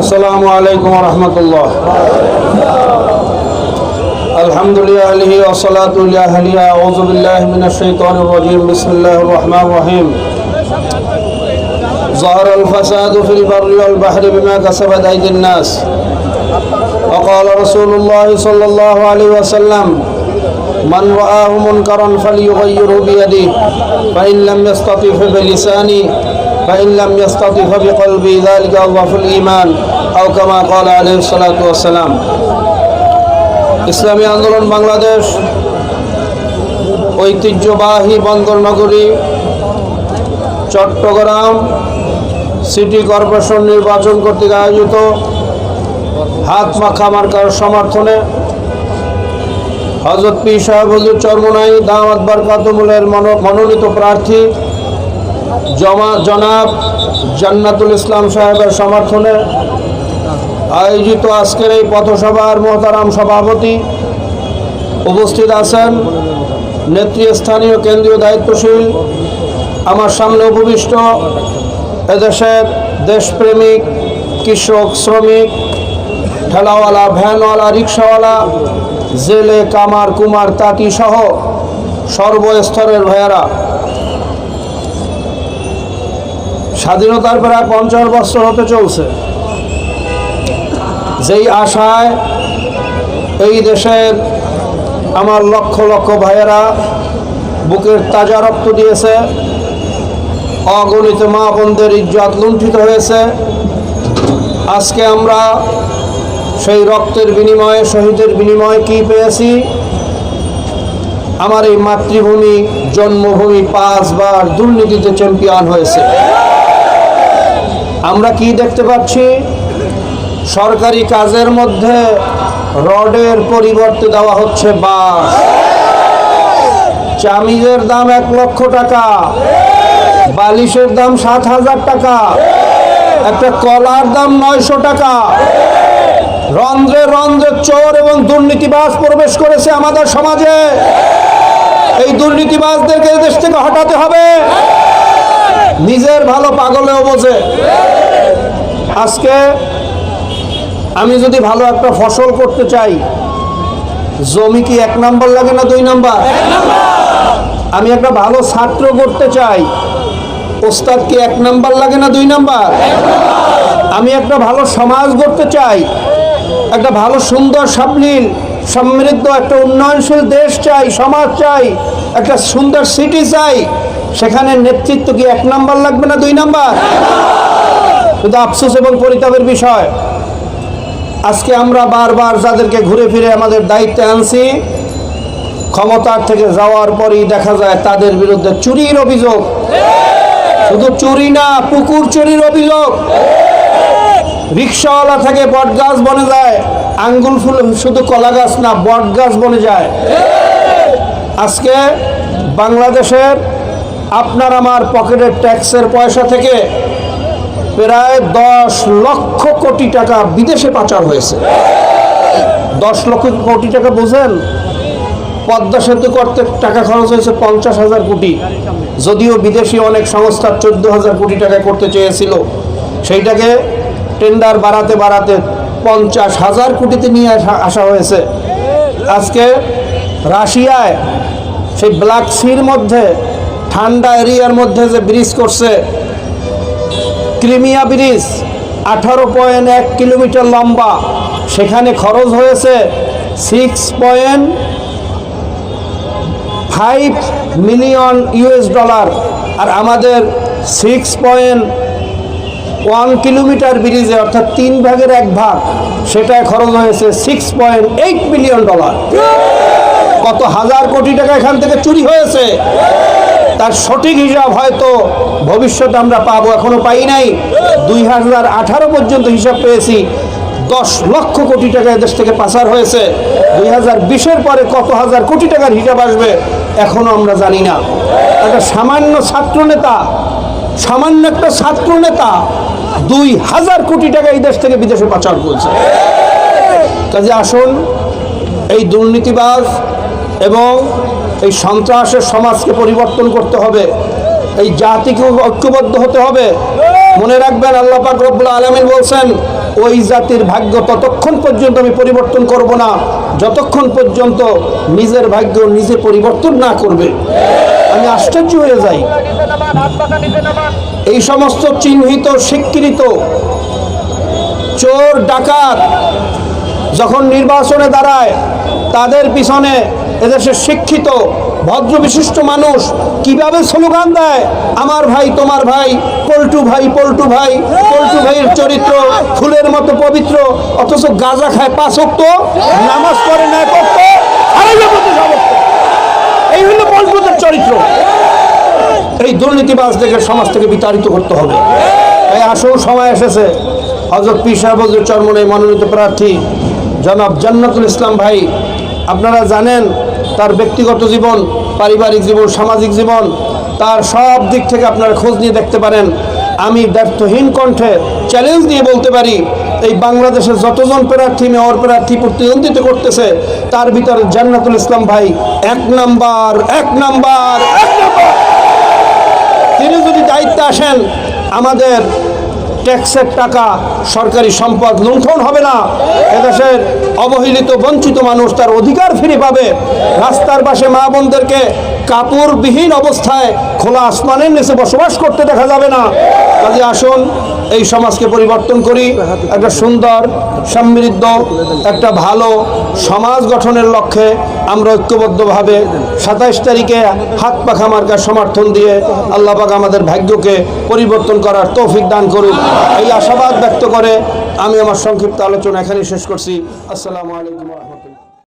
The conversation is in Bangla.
আসসালামু আলাইকুম ওয়া রাহমাতুল্লাহ। আলহামদুলিল্লাহি ওয়া সালাতু আলাইহি আউযু বিল্লাহি মিনাশ শাইতানির রাজীম। বিসমিল্লাহির রহমানির রহিম। যাহারাল ফাসাদু ফিল বাররি ওয়াল বাহরি বিমা কাসাবাত আইদিন নাস। ওয়া ক্বালা রাসূলুল্লাহ সাল্লাল্লাহু আলাইহি ওয়াসাল্লাম মান রাআহু মুনকারান ফালিয়ুগাইয়িরহু বিয়াদিহি ফাইন লাম ইয়াস্তাতি বিলিসানিহি فإن لم يستطع بقلبه ذلك أضعف الإيمان أو كما قال عليه الصلاة والسلام। ইসলামী আন্দোলন বাংলাদেশ ঐতিহ্যবাহী বন্দর নগরী চট্টগ্রাম সিটি কর্পোরেশন নির্বাচন কর্তৃক আয়োজিত হাত মাখা মার্কার সমর্থনে হযরত পীর সাহেব হুজুর চরমোনাই দাওয়াত বরকাতুহুলের মনোনীত প্রার্থী জনাব জান্নাতুল ইসলাম সাহেবের সমর্থনে আয়োজিত আজকের এই পথসভার মোহতারাম সভাপতি উপস্থিত আছেন, নেতৃস্থানীয় কেন্দ্রীয় দায়িত্বশীল, আমার সামনে উপবিষ্ট এদেশের দেশপ্রেমিক কৃষক, শ্রমিক, ঠেলাওয়ালা, ভ্যানওয়ালা, রিক্সাওয়ালা, জেলে, কামার, কুমার, তাঁতি সহ সর্বস্তরের ভাইয়েরা, স্বাধীনতার প্রায় 50 বছর হতে চলছে। যেই আশায় এই দেশের আমার লক্ষ লক্ষ ভাইয়েরা বুকের তাজা রক্ত দিয়েছে, অগণিত মা বোনদের ইজ্জত লুণ্ঠিত হয়েছে, আজকে আমরা সেই রক্তের বিনিময়ে, শহীদের বিনিময়ে কি পেয়েছি? আমার এই মাতৃভূমি, জন্মভূমি 5 বার দুর্নীতিতে চ্যাম্পিয়ন হয়েছে। আমরা কি দেখতে পাচ্ছি? সরকারি কাজের মধ্যে রডের পরিবর্তে দেওয়া হচ্ছে বাঁশ। চামিজের দাম 1 লক্ষ টাকা, বালিশের দাম 7,000 টাকা, একটা কলার দাম 900 টাকা। রন্ধ্রে রন্ধ্রে চোর এবং দুর্নীতিবাজ প্রবেশ করেছে আমাদের সমাজে। এই দুর্নীতিবাজদেরকে দেশ থেকে হটাতে হবে। নিজের ভালো পাগলেও বোঝে। আজকে আমি যদি ভালো একটা ফসল করতে চাই, জমি কি 1 নাম্বার লাগে না 2 নাম্বার? আমি একটা ভালো ছাত্র করতে চাই, ওস্তাদ কি 1 নাম্বার লাগে না 2 নাম্বার? আমি একটা ভালো সমাজ গড়তে চাই, একটা ভালো সুন্দর সাবলীল সমৃদ্ধ একটা উন্নয়নশীল দেশ চাই, সমাজ চাই, একটা সুন্দর সিটি চাই, সেখানে নেতৃত্ব কি 1 নাম্বার লাগবে না 2 নাম্বার? কিন্তু আফসোস এবং পরিতাপের বিষয়, আজকে আমরা বারবার যাদেরকে ঘুরে ফিরে আমাদের দায়িত্বে আনছি, ক্ষমতার থেকে যাওয়ার পরই দেখা যায় তাদের বিরুদ্ধে চুরির অভিযোগ। শুধু চুরি না, পুকুর চুরির অভিযোগ। রিক্সাওয়ালা থেকে বট গাছ বনে যায়, আঙ্গুল ফুল শুধু কলা গাছ না, বট গাছ বনে যায়। আজকে বাংলাদেশের আপনার আমার পকেটের ট্যাক্সের পয়সা থেকে প্রায় 10 লক্ষ কোটি টাকা বিদেশে পাচার হয়েছে। 10 লক্ষ কোটি টাকা বোঝেন? পদ্মা সেতু করতে টাকা খরচ হয়েছে 50,000 কোটি, যদিও বিদেশি অনেক সংস্থা 14,000 কোটি টাকা করতে চেয়েছিল, সেইটাকে টেন্ডার বাড়াতে বাড়াতে 50,000 কোটিতে নিয়ে আসা হয়েছে। আজকে রাশিয়ায় সেই ব্ল্যাক সির মধ্যে ঠান্ডা এরিয়ার মধ্যে যে ব্রিজ করছে, ক্রিমিয়া ব্রিজ 18.1 কিলোমিটার লম্বা, সেখানে খরচ হয়েছে $6.5 মিলিয়ন। আর আমাদের 6.1 কিলোমিটার ব্রিজে, অর্থাৎ 3 ভাগের 1 ভাগ, সেটায় খরচ হয়েছে $6.8 মিলিয়ন। কত হাজার কোটি টাকা এখান থেকে চুরি হয়েছে। তার সঠিক হিসাব হয়তো ভবিষ্যতে আমরা পাবো, এখনো পাই নাই। 2018 পর্যন্ত হিসাব পেয়েছি 10 লক্ষ কোটি টাকা দেশ থেকে পাচার হয়েছে। 2020-এর পরে কত হাজার কোটি টাকার হিসাব আসবে এখনো আমরা জানি না। একটা সামান্য একটা ছাত্র নেতা 2,000 কোটি টাকা এই দেশ থেকে বিদেশে পাচার করেছে। কাজে আসুন, এই দুর্নীতিবাজ এবং এই সন্ত্রাসের সমাজকে পরিবর্তন করতে হবে, এই জাতিকে ঐক্যবদ্ধ হতে হবে। মনে রাখবেন, আল্লাহ পাক রব্বুল আলামিন বলছেন, ওই জাতির ভাগ্য ততক্ষণ পর্যন্ত আমি পরিবর্তন করব না যতক্ষণ পর্যন্ত নিজের ভাগ্য নিজে পরিবর্তন না করবে। আমি আশ্চর্য হয়ে যাই, এই সমস্ত চিহ্নিত স্বীকৃত চোর ডাকাত যখন নির্বাচনে দাঁড়ায়, তাদের পিছনে এদেশের শিক্ষিত ভদ্র বিশিষ্ট মানুষ কিভাবে স্লোগান দেয়, আমার ভাই তোমার ভাই, পল্টু ভাই পল্টু ভাই, পল্টু ভাইয়ের চরিত্র ফুলের মতো পবিত্র, অথচ গাঁজা খায় 5 ওয়াক্ত, নামাজ পড়ে না করত, এই হলো পল্টুদের চরিত্র। এই দুর্নীতিবাজদেরকে সমাজ থেকে বিতাড়িত করতে হবে। তাই আসল সময় এসেছে, হযরত পীর সাহেব হুজুর চরমনাই মনোনীত প্রার্থী জনাব জান্নাতুল ইসলাম ভাই, আপনারা জানেন তার ব্যক্তিগত জীবন, পারিবারিক জীবন, সামাজিক জীবন, তার সব দিক থেকে আপনারা খোঁজ নিয়ে দেখতে পারেন। আমি ব্যর্থহীন কণ্ঠে চ্যালেঞ্জ দিয়ে বলতে পারি, এই বাংলাদেশের যতজন প্রার্থী মেয়র প্রার্থী প্রতিদ্বন্দ্বিতা করতেছে, তার ভিতরে জান্নাতুল ইসলাম ভাই 1 নাম্বার। তিনি যদি দায়িত্বে আসেন, আমাদের ট্যাক্সের টাকা, সরকারি সম্পদ লুণ্ঠন হবে না, এদেশের অবহেলিত বঞ্চিত মানুষ তার অধিকার ফিরে পাবে, রাস্তার পাশে মা বোনদেরকে কাপড়বিহীন অবস্থায় খোলা আসমানের নিচে বসবাস করতে দেখা যাবে না। কাজে আসুন এই সমাজকে পরিবর্তন করি, একটা সুন্দর সমৃদ্ধ একটা ভালো সমাজ গঠনের লক্ষ্যে আমরা ঐক্যবদ্ধভাবে 27 তারিখে হাত পাখা মার্কার সমর্থন দিয়ে আল্লাহ পাক আমাদের ভাগ্যকে পরিবর্তন করার তৌফিক দান করুন, এই আশাবাদ ব্যক্ত করে আমি আমার সংক্ষিপ্ত আলোচনা এখানেই শেষ করছি। আসসালামু আলাইকুম ওয়া রাহমাতুল্লাহ।